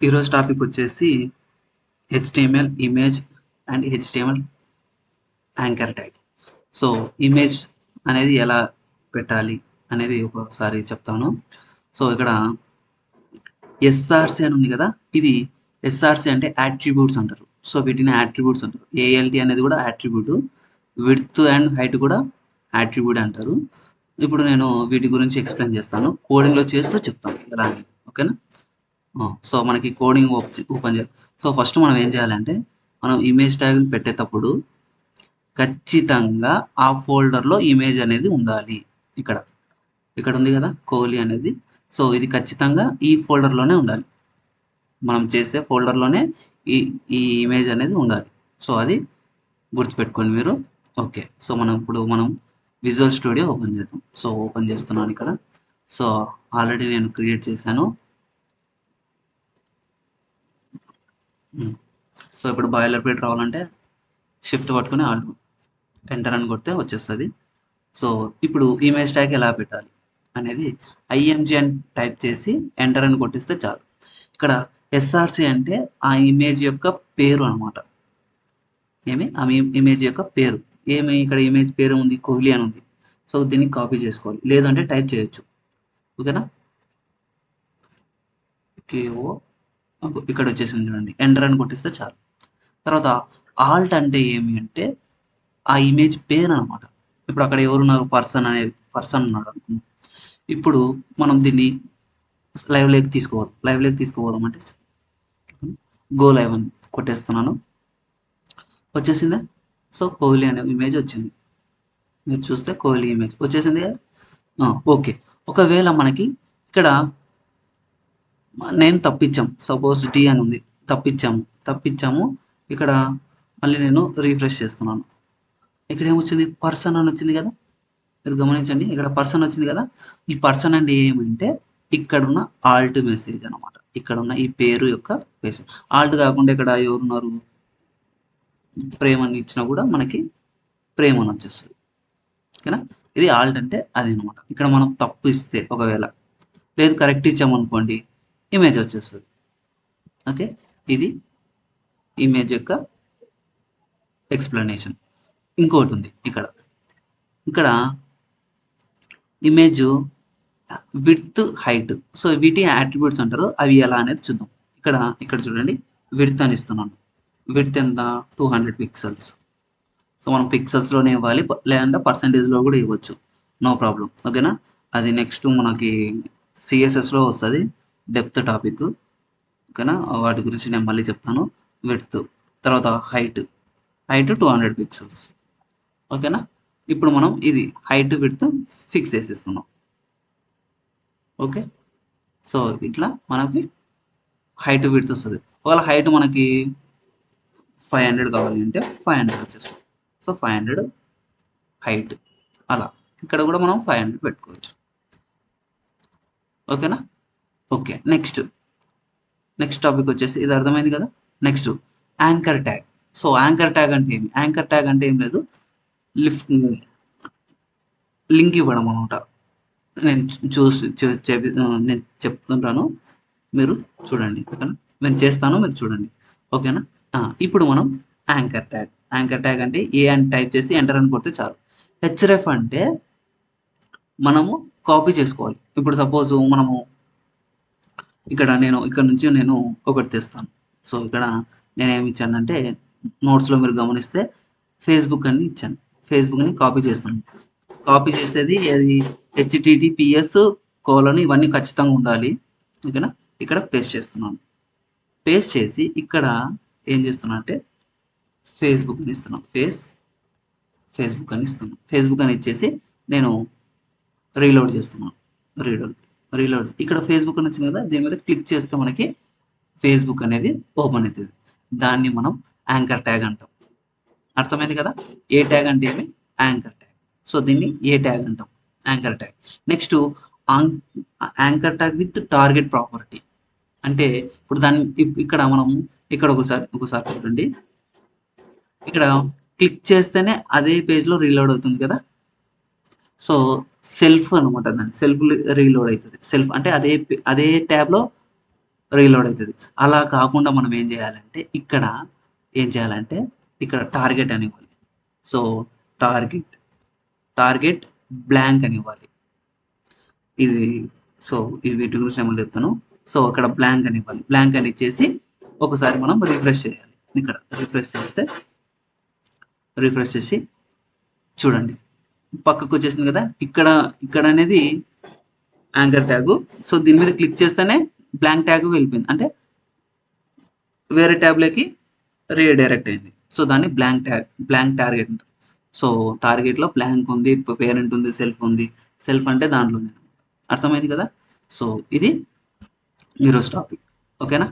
ఈరోజు టాపిక్ వచ్చేసి HTML image and HTML anchor tag. So image అనేది ఎలా పెట్టాలి అనేది ఒకసారి చెప్తాను. సో ఇక్కడ ఎస్ఆర్సి అని ఉంది కదా, ఇది ఎస్ఆర్సి అంటే యాట్రిబ్యూట్స్ అంటారు. సో వీటిని యాట్రిబ్యూట్స్ అంటారు. ఏఎల్టీ అనేది కూడా యాట్రిబ్యూట్, విడ్త్ అండ్ హైట్ కూడా యాట్రిబ్యూట్ అంటారు. ఇప్పుడు నేను వీటి గురించి ఎక్స్ప్లెయిన్ చేస్తాను, కోడింగ్లో చేస్తూ చెప్తాను ఎలా అని. ఓకేనా? సో మనకి కోడింగ్ ఓపెన్ చేయాలి. సో ఫస్ట్ మనం ఏం చేయాలంటే, మనం ఇమేజ్ ట్యాగ్ పెట్టేటప్పుడు ఖచ్చితంగా ఆ ఫోల్డర్లో ఇమేజ్ అనేది ఉండాలి. ఇక్కడ ఇక్కడ ఉంది కదా కోహ్లీ అనేది. సో ఇది ఖచ్చితంగా ఈ ఫోల్డర్లోనే ఉండాలి. మనం చేసే ఫోల్డర్లోనే ఈ ఈ ఇమేజ్ అనేది ఉండాలి. సో అది గుర్తుపెట్టుకోండి మీరు. ఓకే, సో మనం విజువల్ స్టూడియో ఓపెన్ చేద్దాం. సో ఓపెన్ చేస్తున్నాను ఇక్కడ. సో ఆల్రెడీ నేను క్రియేట్ చేశాను. సో ఇప్పుడు బాయిలర్ ప్లేట్ రావాలంటే షిఫ్ట్ పట్టుకుని ఎంటర్ అని కొడితే వచ్చేస్తుంది. సో ఇప్పుడు ఇమేజ్ ట్యాగ్ ఎలా పెట్టాలి అనేది ఐఎంజి అని టైప్ చేసి ఎంటర్ అని కొట్టిస్తే చాలు. ఇక్కడ ఎస్ఆర్సి అంటే ఆ ఇమేజ్ యొక్క పేరు అనమాట. ఆ ఇమేజ్ యొక్క పేరు ఇక్కడ ఇమేజ్ పేరు ఉంది, కోహ్లీ అని ఉంది. సో దీన్ని కాపీ చేసుకోవాలి, లేదంటే టైప్ చేయొచ్చు. ఓకేనా? కేఓ ఇక్కడ వచ్చేసింది చూడండి, ఎంటర్ అని కొట్టిస్తే చాలు. తర్వాత ఆల్ట్ అంటే ఏమి అంటే ఆ ఇమేజ్ పేరు అనమాట. ఇప్పుడు అక్కడ ఎవరున్నారు, పర్సన్ ఉన్నాడు అనుకున్నాం. ఇప్పుడు మనం దీన్ని లైవ్లోకి తీసుకోవాలి అంటే గో లైవ్ అని కొట్టేస్తున్నాను. వచ్చేసిందా? సో కోహ్లీ అనే ఇమేజ్ వచ్చింది. మీరు చూస్తే కోహ్లీ ఇమేజ్ వచ్చేసింది కదా. ఓకే, ఒకవేళ మనకి ఇక్కడ నేమ్ తప్పించాం, సపోజ్ డి అని ఉంది, తప్పించాము. ఇక్కడ మళ్ళీ నేను రీఫ్రెష్ చేస్తున్నాను. ఇక్కడ ఏమొచ్చింది, పర్సన్ అని వచ్చింది కదా. మీరు గమనించండి, ఇక్కడ పర్సన్ వచ్చింది కదా. ఈ పర్సన్ అంటే ఏమంటే ఇక్కడున్న ఆల్ట్ మెసేజ్ అనమాట. ఇక్కడున్న ఈ పేరు యొక్క మెసేజ్. ఆల్ట్ కాకుండా ఇక్కడ ఎవరున్నారు, ప్రేమ్ అని ఇచ్చినా కూడా మనకి ప్రేమ్ అని వచ్చేస్తుంది. ఓకేనా? ఇది ఆల్ట్ అంటే అది అనమాట. ఇక్కడ మనం తప్పు ఇస్తే, ఒకవేళ లేదు కరెక్ట్ ఇచ్చామనుకోండి, ఇమేజ్ వచ్చేస్తుంది. ఓకే, ఇది ఇమేజ్ యొక్క ఎక్స్ప్లెనేషన్. ఇంకోటి ఉంది ఇక్కడ ఇమేజ్ విడ్త్ హైట్. సో వీటి యాట్రిబ్యూట్స్ అంటారు. అవి ఎలా అనేది చూద్దాం. ఇక్కడ చూడండి, విడ్త్ అని ఇస్తున్నాను. విడ్త్ ఎంత, 200 పిక్సెల్స్. సో మనం పిక్సెల్స్లోనే ఇవ్వాలి, లేదంటే పర్సంటేజ్లో కూడా ఇవ్వచ్చు, నో ప్రాబ్లం. ఓకేనా? అది నెక్స్ట్ మనకి సిఎస్ఎస్లో వస్తుంది, డెప్త్ టాపిక్. ఓకేనా? వాటి గురించి నేను మళ్ళీ చెప్తాను. విడ్త్, తర్వాత హైట్ 200 పిక్సెల్స్. ఓకేనా? ఇప్పుడు మనం ఇది హైట్ విడ్త్ ఫిక్స్ చేసేసుకున్నాం. ఓకే, సో ఇట్లా మనకి హైట్ విడ్త్ వస్తుంది. ఒకవేళ హైట్ మనకి 500 కావాలి అంటే 500 వచ్చేస్తుంది. సో 500 హైట్, అలా ఇక్కడ కూడా మనం 500 పెట్టుకోవచ్చు. ఓకేనా? ఓకే, నెక్స్ట్ టాపిక్ వచ్చేసి ఇది అర్థమైంది కదా. Next anchor tag. So anchor tag అంటే ఏం లేదు, లింక్ ఇవ్వడం అనమాట. నేను నేను చెప్తుంటాను, మీరు చూడండి. ఓకేనా? నేను చేస్తాను, మీరు చూడండి. ఓకేనా? ఇప్పుడు మనం యాంకర్ ట్యాగ్ అంటే ఏ అని టైప్ చేసి ఎంటర్ అని కొడితే చాలు. హెచ్రెఫ్ అంటే మనము కాపీ చేసుకోవాలి. ఇప్పుడు సపోజ్ మనము ఇక్కడ నుంచి నేను ఒకటి తెస్తాను. సో ఇక్కడ నేనేమి ఇచ్చానంటే, నోట్స్లో మీరు గమనిస్తే ఫేస్బుక్ అని ఇచ్చాను. ఫేస్బుక్ని కాపీ చేస్తున్నాను. కాపీ చేసేది అది HTTPS ఇవన్నీ ఖచ్చితంగా ఉండాలి. ఓకేనా? ఇక్కడ పేస్ట్ చేస్తున్నాను. పేస్ట్ చేసి ఇక్కడ ఏం చేస్తున్నా అంటే ఫేస్బుక్ అని ఇస్తున్నాను. ఫేస్బుక్ అని ఇచ్చేసి నేను రీలోడ్ చేస్తున్నాను. రీలోడ్ ఇక్కడ ఫేస్బుక్ అని వచ్చింది కదా, దీని మీద క్లిక్ చేస్తే మనకి ఫేస్బుక్ అనేది ఓపెన్ అవుతుంది. దాన్ని మనం యాంకర్ ట్యాగ్ అంటాం. అర్థమైంది కదా. ఏ ట్యాగ్ అంటే ఏమి, యాంకర్ ట్యాగ్. సో దీన్ని ఏ ట్యాగ్ అంటాం, anchor tag. Next anchor tag with target property అంటే, ఇప్పుడు దాన్ని ఇక్కడ మనం ఒకసారి చూడండి. ఇక్కడ క్లిక్ చేస్తేనే అదే పేజ్లో రీలోడ్ అవుతుంది కదా. సో సెల్ఫ్ అనమాట, దాన్ని సెల్ఫ్ రీలోడ్ అవుతుంది. సెల్ఫ్ అంటే అదే ట్యాబ్లో రీలోడ్ అవుతుంది. అలా కాకుండా మనం ఏం చేయాలంటే ఇక్కడ టార్గెట్ అని ఇవ్వాలి. సో టార్గెట్ టార్గెట్ బ్లాంక్ అని ఇవ్వాలి. ఇది సో ఈ వీటి గురించి ఏమో చెప్తాను. సో అక్కడ బ్లాంక్ అని ఇవ్వాలి. బ్లాంక్ అని ఇచ్చేసి ఒకసారి మనం రిఫ్రెష్ చేయాలి. ఇక్కడ రిఫ్రెష్ చేసి చూడండి పక్కకు వచ్చేసింది కదా. ఇక్కడ అనేది యాంకర్ ట్యాగ్. సో దీని మీద క్లిక్ చేస్తేనే బ్లాంక్ ట్యాగ్ వెళ్ళిపోయింది, అంటే వేరే ట్యాబ్లోకి రీడైరెక్ట్ అయింది. సో దాన్ని బ్లాంక్ టార్గెట్ అంటారు. సో టార్గెట్లో బ్లాంక్ ఉంది, పేరెంట్ ఉంది, సెల్ఫ్ ఉంది. సెల్ఫ్ అంటే దాంట్లోనే. అర్థమైంది కదా. సో ఇది ఈరోజు టాపిక్. ఓకేనా.